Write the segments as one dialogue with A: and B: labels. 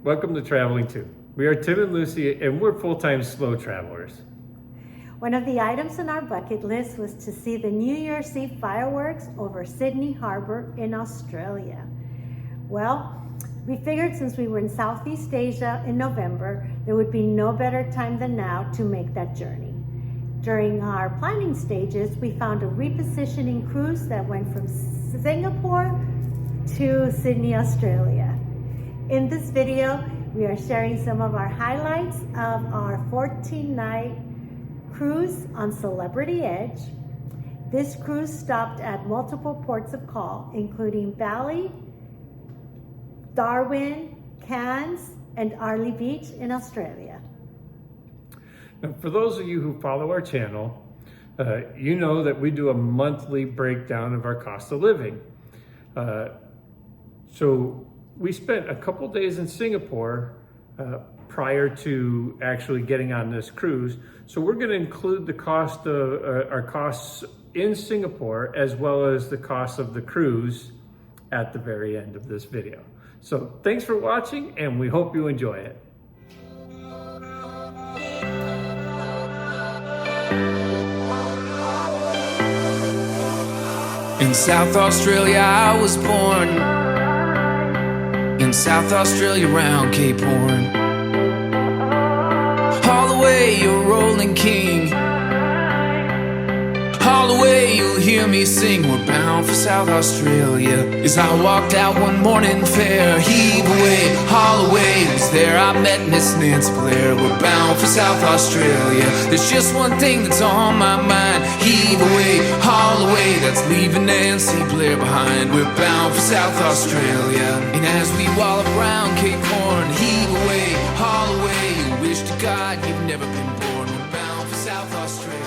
A: Welcome to Traveling Too. We are Tim and Lucy, and we're full-time slow travelers.
B: One of the items on our bucket list was to see the New Year's Eve fireworks over Sydney Harbor in Australia. Well, we figured since we were in Southeast Asia in November, there would be no better time than now to make that journey. During our planning stages, we found a repositioning cruise that went from Singapore to Sydney, Australia. In this video, we are sharing some of our highlights of our 14-night cruise on Celebrity Edge. This cruise stopped at multiple ports of call, including Bali, Darwin, Cairns, and Airlie Beach in Australia.
A: Now, for those of you who follow our channel, you know that we do a monthly breakdown of our cost of living. So we spent a couple days in Singapore prior to actually getting on this cruise. So we're going to include the cost of our costs in Singapore as well as the cost of the cruise at the very end of this video. So thanks for watching, and we hope you enjoy it.
C: In South Australia I was born, in South Australia round Cape Horn. All the way you're rolling king, all the way you'll hear me sing. We're bound for South Australia. As I walked out one morning fair, heave away, haul away. It was there I met Miss Nancy Blair. We're bound for South Australia. There's just one thing that's on my mind. Heave away, haul away. That's leaving Nancy Blair behind. We're bound for South Australia. And as we wallop around Cape Horn, heave away, haul away. You wish to God you've never been born. We're bound for South Australia.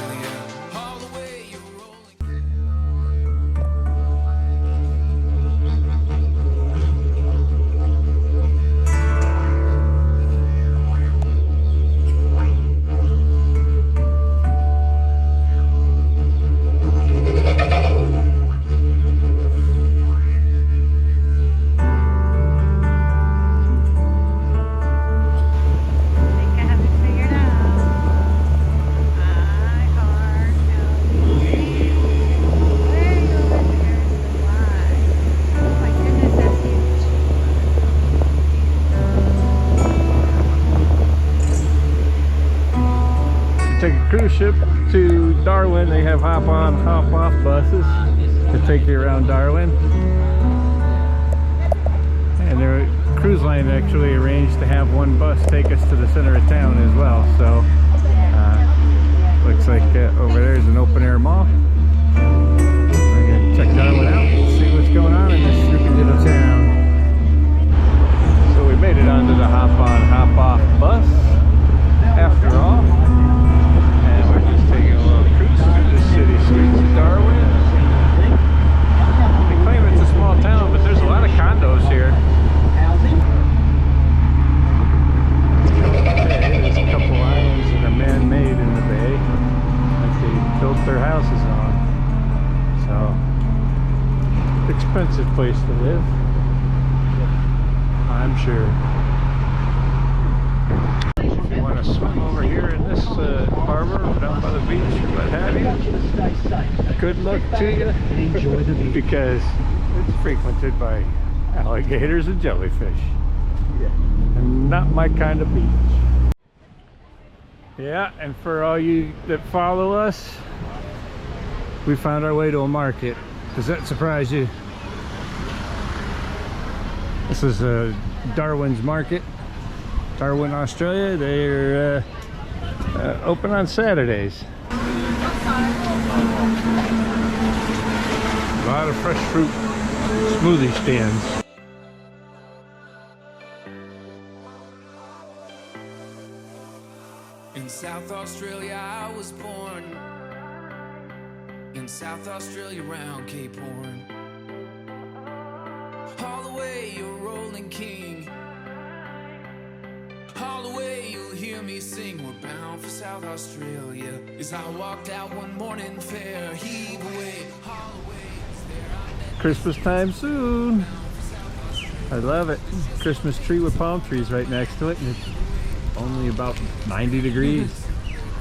A: Take a cruise ship to Darwin. They have hop-on, hop-off buses to take you around Darwin. And their cruise line actually arranged to have one bus take us to the center of town as well. So looks like over there is an open-air mall. We're going to check Darwin out and see what's going on in this sleepy little town. So we made it onto the hop-on, hop-off bus after all. Taking a little cruise through the city streets of Darwin. They claim it's a small town, but there's a lot of condos here. There's a couple islands that are man-made in the bay that they built their houses on. So, expensive place to live, I'm sure. Want to swim over here in this harbor down by the beach or what have you, good luck to you, because it's frequented by alligators and jellyfish, and not my kind of beach. Yeah, and for all you that follow us, we found our way to a market. Does that surprise you? This is Darwin's market. Darwin, Australia. They're open on Saturdays. A lot of fresh fruit smoothie stands.
C: In South Australia I was born, in South Australia round Cape Horn. All the way you're rolling king, all the way you'll hear me sing. We're bound for South Australia. As I walked out one morning fair, heave away, haul away.
A: Christmas time soon. I love it. Christmas tree with palm trees right next to it, and it's only about 90 degrees.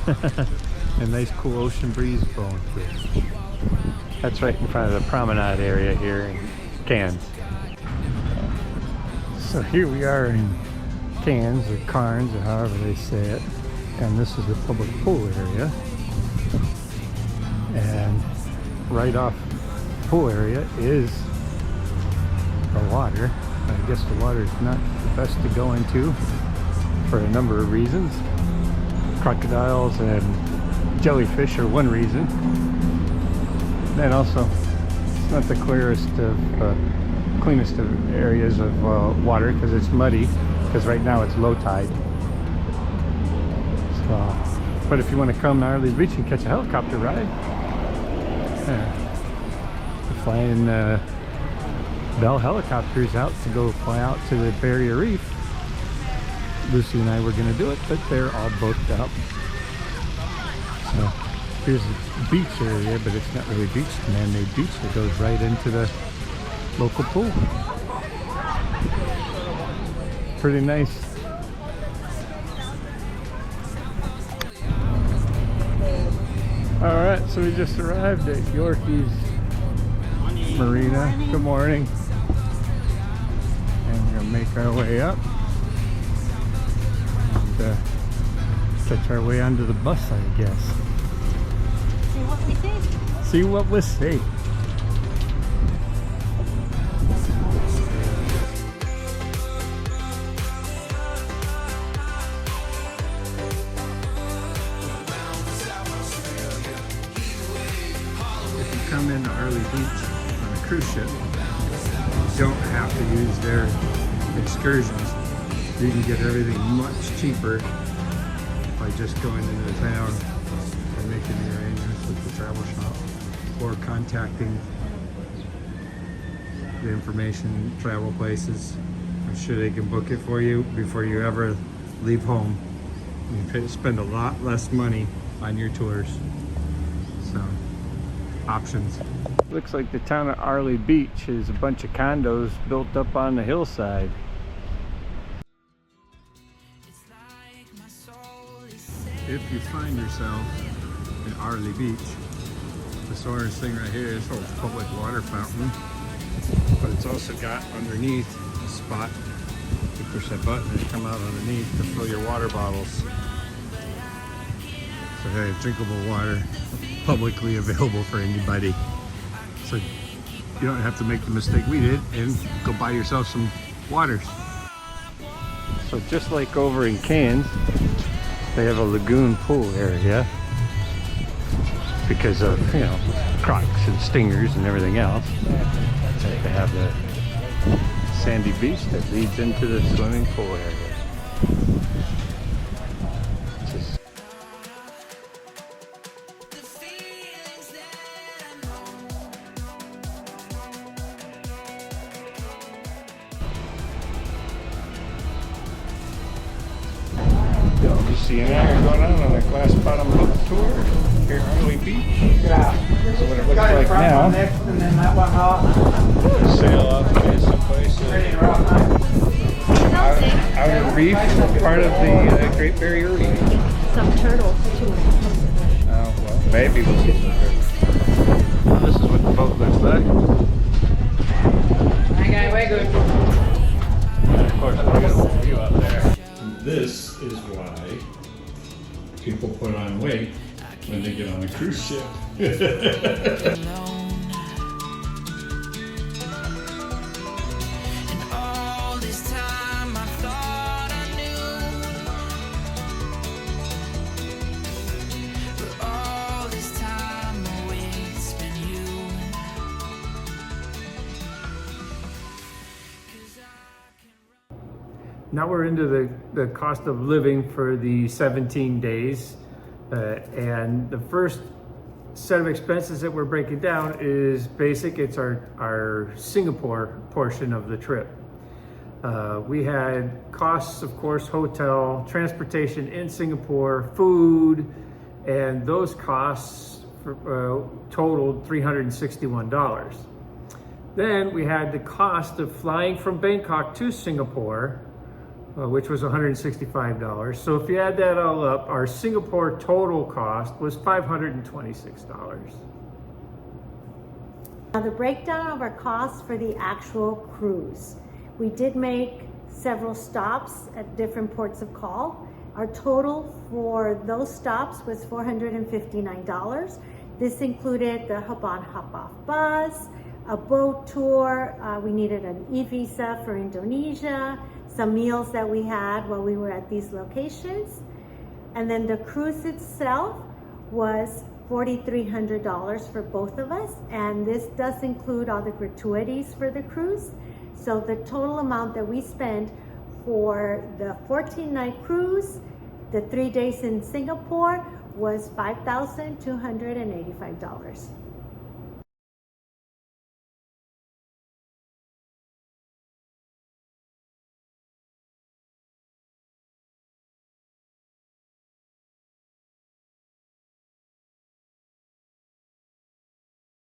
A: A nice cool ocean breeze blowing through. That's right in front of the promenade area here in Cairns. So here we are in Cairns, or Cairns, or however they say it. And this is the public pool area. And right off the pool area is the water. I guess the water is not the best to go into for a number of reasons. Crocodiles and jellyfish are one reason. And also, it's not the clearest of, cleanest of areas of water because it's muddy, because right now it's low tide. So, but if you want to come to Airlie Beach and catch a helicopter ride, flying Bell helicopters out to go fly out to the Barrier Reef. Lucy and I were going to do it, but they're all booked up. So here's the beach area, but it's not really a beach, it's a man-made beach that goes right into the local pool. Pretty nice. Alright, so we just arrived at Yorkie's Marina. Good morning. And we're going to make our way up and catch our way onto the bus, I guess.
B: See what we see.
A: See what we see. If you come into Airlie Beach on a cruise ship, you don't have to use their excursions. You can get everything much cheaper by just going into the town and making the arrangements with the travel shop or contacting the information travel places. I'm sure they can book it for you before you ever leave home. You spend a lot less money on your tours. So, options. Looks like the town of Airlie Beach is a bunch of condos built up on the hillside. If you find yourself in Airlie Beach, this orange thing right here is a public water fountain, but it's also got underneath a spot. You push that button and you come out underneath to fill your water bottles. So hey, drinkable water publicly available for anybody. So you don't have to make the mistake we did and go buy yourself some waters. So just like over in Cairns, they have a lagoon pool area because of, you know, crocs and stingers and everything else. They have the sandy beach that leads into the swimming pool area. Just you see an hour going on a glass bottom boat tour here at Airlie Beach. So what it looks like now, sail out to someplace outer reef, part of the Great Barrier Reef.
B: Some turtles too.
A: Oh, well, maybe we'll see some turtles. This is what the boat looks like. And of course, we got a little view out there. This is why people put on weight when they get on a cruise ship. Now we're into the cost of living for the 17 days. And the first set of expenses that we're breaking down is basic. It's our Singapore portion of the trip. We had costs, of course, hotel, transportation in Singapore, food, and those costs totaled $361. Then we had the cost of flying from Bangkok to Singapore, which was $165. So if you add that all up, our Singapore total cost was $526.
B: Now the breakdown of our costs for the actual cruise. We did make several stops at different ports of call. Our total for those stops was $459. This included the hop-on, hop-off bus, a boat tour. We needed an e-visa for Indonesia, some meals that we had while we were at these locations. And then the cruise itself was $4,300 for both of us. And this does include all the gratuities for the cruise. So the total amount that we spent for the 14-night cruise, the 3 days in Singapore, was $5,285.